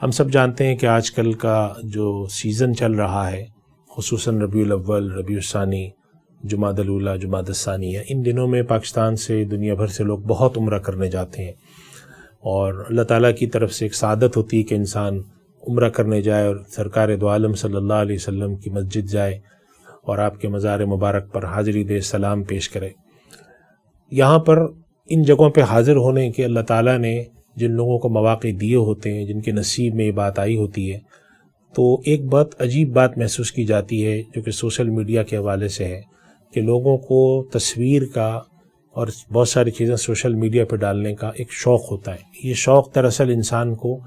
ہم سب جانتے ہیں کہ آج کل کا جو سیزن چل رہا ہے، خصوصاً ربیع الاول، ربیع الثانی، جمادی الاولیٰ، جمادی الثانیہ، ان دنوں میں پاکستان سے دنیا بھر سے لوگ بہت عمرہ کرنے جاتے ہیں، اور اللہ تعالیٰ کی طرف سے ایک سعادت ہوتی ہے کہ انسان عمرہ کرنے جائے اور سرکار دو عالم صلی اللہ علیہ وسلم کی مسجد جائے اور آپ کے مزار مبارک پر حاضری دے، سلام پیش کرے۔ یہاں پر ان جگہوں پہ حاضر ہونے کے اللہ تعالیٰ نے جن لوگوں کو مواقع دیے ہوتے ہیں، جن کے نصیب میں یہ بات آئی ہوتی ہے، تو ایک بات عجیب بات محسوس کی جاتی ہے جو کہ سوشل میڈیا کے حوالے سے ہے کہ لوگوں کو تصویر کا اور بہت ساری چیزیں سوشل میڈیا پہ ڈالنے کا ایک شوق ہوتا ہے۔ یہ شوق دراصل انسان کو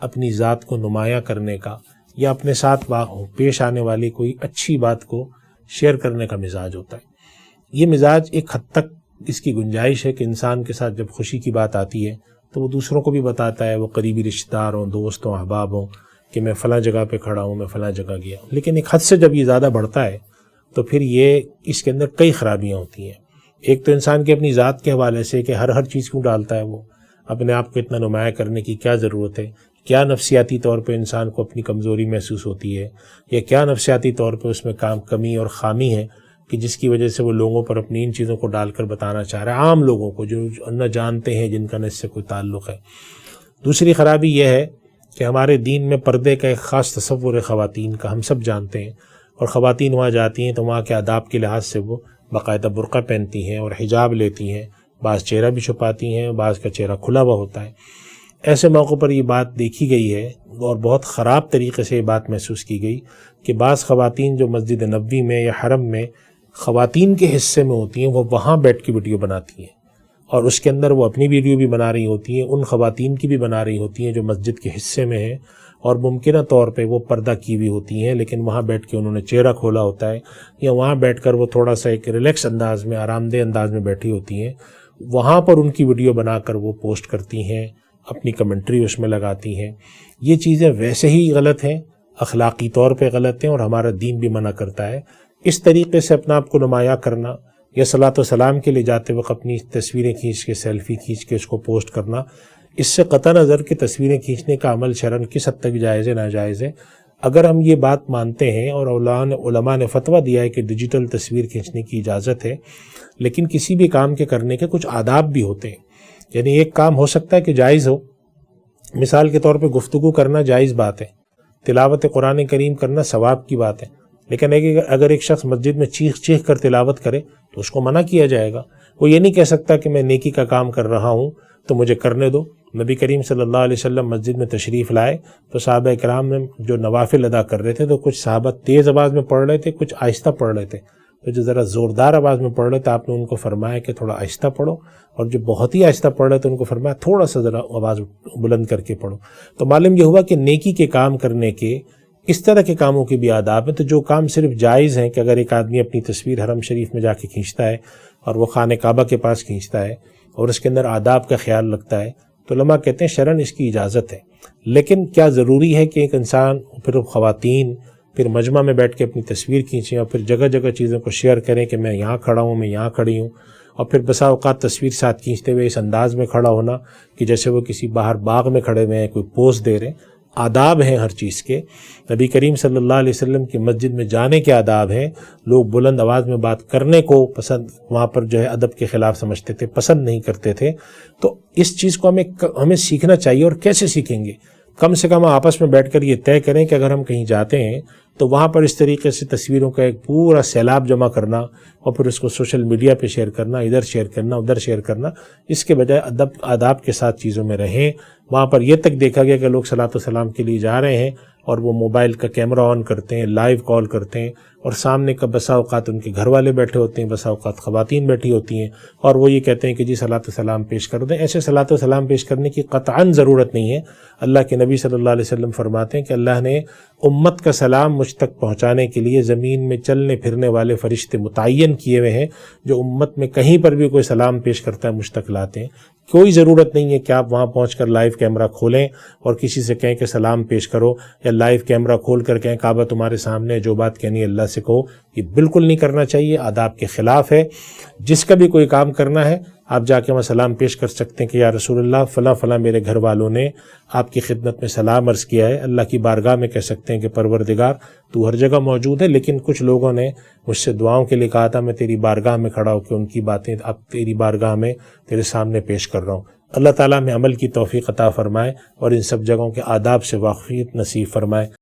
اپنی ذات کو نمایاں کرنے کا یا اپنے ساتھ پیش آنے والی کوئی اچھی بات کو شیئر کرنے کا مزاج ہوتا ہے۔ یہ مزاج ایک حد تک اس کی گنجائش ہے کہ انسان کے ساتھ جب خوشی کی بات آتی ہے تو وہ دوسروں کو بھی بتاتا ہے، وہ قریبی رشتہ دار ہوں، دوست ہوں، احباب ہوں، کہ میں فلاں جگہ پہ کھڑا ہوں، میں فلاں جگہ گیا ہوں۔ لیکن ایک حد سے جب یہ زیادہ بڑھتا ہے تو پھر یہ اس کے اندر کئی خرابیاں ہوتی ہیں۔ ایک تو انسان کی اپنی ذات کے حوالے سے کہ ہر چیز کیوں ڈالتا ہے، وہ اپنے آپ کو اتنا نمایاں کرنے کی کیا ضرورت ہے؟ کیا نفسیاتی طور پہ انسان کو اپنی کمزوری محسوس ہوتی ہے، یا کیا نفسیاتی طور پہ اس میں کمی اور خامی ہے کہ جس کی وجہ سے وہ لوگوں پر اپنی ان چیزوں کو ڈال کر بتانا چاہ رہا ہے، عام لوگوں کو جو نہ جانتے ہیں، جن کا نہ اس سے کوئی تعلق ہے۔ دوسری خرابی یہ ہے کہ ہمارے دین میں پردے کا ایک خاص تصور ہے خواتین کا، ہم سب جانتے ہیں، اور خواتین وہاں جاتی ہیں تو وہاں کے آداب کے لحاظ سے وہ باقاعدہ برقع پہنتی ہیں اور حجاب لیتی ہیں، بعض چہرہ بھی چھپاتی ہیں، بعض کا چہرہ کھلا ہوا ہوتا ہے۔ ایسے موقع پر یہ بات دیکھی گئی ہے اور بہت خراب طریقے سے یہ بات محسوس کی گئی کہ بعض خواتین جو مسجد نبوی میں یا حرم میں خواتین کے حصے میں ہوتی ہیں، وہ وہاں بیٹھ کے ویڈیو بناتی ہیں، اور اس کے اندر وہ اپنی ویڈیو بھی بنا رہی ہوتی ہیں، ان خواتین کی بھی بنا رہی ہوتی ہیں جو مسجد کے حصے میں ہیں، اور ممکنہ طور پہ وہ پردہ کی ہوئی ہوتی ہیں، لیکن وہاں بیٹھ کے انہوں نے چہرہ کھولا ہوتا ہے، یا وہاں بیٹھ کر وہ تھوڑا سا ایک ریلیکس انداز میں، آرام دہ انداز میں بیٹھی ہوتی ہیں۔ وہاں پر ان کی ویڈیو بنا کر وہ پوسٹ کرتی ہیں، اپنی کمنٹری اس میں لگاتی ہیں۔ یہ چیزیں ویسے ہی غلط ہیں، اخلاقی طور پہ غلط ہیں، اور ہمارا دین بھی منع کرتا ہے۔ اس طریقے سے اپنا آپ کو نمایاں کرنا یا صلاۃ و سلام کے لیے جاتے وقت اپنی تصویریں کھینچ کے، سیلفی کھینچ کے اس کو پوسٹ کرنا، اس سے قطع نظر کہ تصویریں کھینچنے کا عمل شرعاً کس حد تک جائز ہے ناجائز ہے۔ اگر ہم یہ بات مانتے ہیں، اور علماء نے فتویٰ دیا ہے کہ ڈیجیٹل تصویر کھینچنے کی اجازت ہے، لیکن کسی بھی کام کے کرنے کے کچھ آداب بھی ہوتے ہیں۔ یعنی ایک کام ہو سکتا ہے کہ جائز ہو، مثال کے طور پہ گفتگو کرنا جائز بات ہے، تلاوت قرآن کریم کرنا ثواب کی بات ہے، لیکن اگر ایک شخص مسجد میں چیخ چیخ کر تلاوت کرے تو اس کو منع کیا جائے گا۔ وہ یہ نہیں کہہ سکتا کہ میں نیکی کا کام کر رہا ہوں تو مجھے کرنے دو۔ نبی کریم صلی اللہ علیہ وسلم مسجد میں تشریف لائے تو صحابہ کرام میں جو نوافل ادا کر رہے تھے تو کچھ صحابہ تیز آواز میں پڑھ رہے تھے، کچھ آہستہ پڑھ رہے تھے، تو جو ذرا زوردار آواز میں پڑھ رہے تھے آپ نے ان کو فرمایا کہ تھوڑا آہستہ پڑھو، اور جو بہت ہی آہستہ پڑھ رہے تھے ان کو فرمایا تھوڑا سا ذرا آواز بلند کر کے پڑھو۔ تو معلوم یہ ہوا کہ نیکی کے کام کرنے کے اس طرح کے کاموں کے بھی آداب ہیں۔ تو جو کام صرف جائز ہیں کہ اگر ایک آدمی اپنی تصویر حرم شریف میں جا کے کھینچتا ہے اور وہ خانہ کعبہ کے پاس کھینچتا ہے اور اس کے اندر آداب کا خیال رکھتا ہے، تو علماء کہتے ہیں شرعاً اس کی اجازت ہے۔ لیکن کیا ضروری ہے کہ ایک انسان، پھر خواتین، پھر مجمع میں بیٹھ کے اپنی تصویر کھینچیں اور پھر جگہ جگہ چیزوں کو شیئر کریں کہ میں یہاں کھڑا ہوں، میں یہاں کھڑی ہوں، اور پھر بسا اوقات تصویر ساتھ کھینچتے ہوئے اس انداز میں کھڑا ہونا کہ جیسے وہ کسی باہر باغ میں کھڑے ہوئے ہیں، کوئی پوز دے رہے ہیں۔ آداب ہیں ہر چیز کے، نبی کریم صلی اللہ علیہ وسلم کی مسجد میں جانے کے آداب ہیں۔ لوگ بلند آواز میں بات کرنے کو پسند، وہاں پر جو ہے ادب کے خلاف سمجھتے تھے، پسند نہیں کرتے تھے۔ تو اس چیز کو ہمیں سیکھنا چاہیے، اور کیسے سیکھیں گے؟ کم سے کم آپس میں بیٹھ کر یہ طے کریں کہ اگر ہم کہیں جاتے ہیں تو وہاں پر اس طریقے سے تصویروں کا ایک پورا سیلاب جمع کرنا اور پھر اس کو سوشل میڈیا پہ شیئر کرنا، ادھر شیئر کرنا، ادھر شیئر کرنا، اس کے بجائے آداب کے ساتھ چیزوں میں رہیں۔ وہاں پر یہ تک دیکھا گیا کہ لوگ صلاۃ و سلام کے لیے جا رہے ہیں اور وہ موبائل کا کیمرہ آن کرتے ہیں، لائیو کال کرتے ہیں، اور سامنے کا بسا اوقات ان کے گھر والے بیٹھے ہوتے ہیں، بسا اوقات خواتین بیٹھی ہوتی ہیں، اور وہ یہ کہتے ہیں کہ جی صلاۃ و سلام پیش کر دیں۔ ایسے صلاۃ و سلام پیش کرنے کی قطعاً ضرورت نہیں ہے۔ اللہ کے نبی صلی اللہ علیہ وسلم فرماتے ہیں کہ اللہ نے امت کا سلام مجھ تک پہنچانے کے لیے زمین میں چلنے پھرنے والے فرشتے متعین کیے ہوئے ہیں، جو امت میں کہیں پر بھی کوئی سلام پیش کرتا ہے مجھ تک لاتے ہیں۔ کوئی ضرورت نہیں ہے کہ آپ وہاں پہنچ کر لائیو کیمرہ کھولیں اور کسی سے کہیں کہ سلام پیش کرو، یا لائیو کیمرہ کھول کر کہیں کعبہ تمہارے سامنے، جو بات کہنی ہے اللہ سے کہو یہ بالکل نہیں کرنا چاہیے، آداب کے خلاف ہے۔ جس کا بھی کوئی کام کرنا ہے آپ جا کے وہاں سلام پیش کر سکتے ہیں کہ یا رسول اللہ فلاں فلاں میرے گھر والوں نے آپ کی خدمت میں سلام عرض کیا ہے۔ اللہ کی بارگاہ میں کہہ سکتے ہیں کہ پروردگار تو ہر جگہ موجود ہے، لیکن کچھ لوگوں نے مجھ سے دعاؤں کے لیے کہا تھا، میں تیری بارگاہ میں کھڑا ہو کے ان کی باتیں اب تیری بارگاہ میں تیرے سامنے پیش کر رہا ہوں۔ اللہ تعالیٰ میں عمل کی توفیق عطا فرمائے اور ان سب جگہوں کے آداب سے واقفیت نصیب فرمائے۔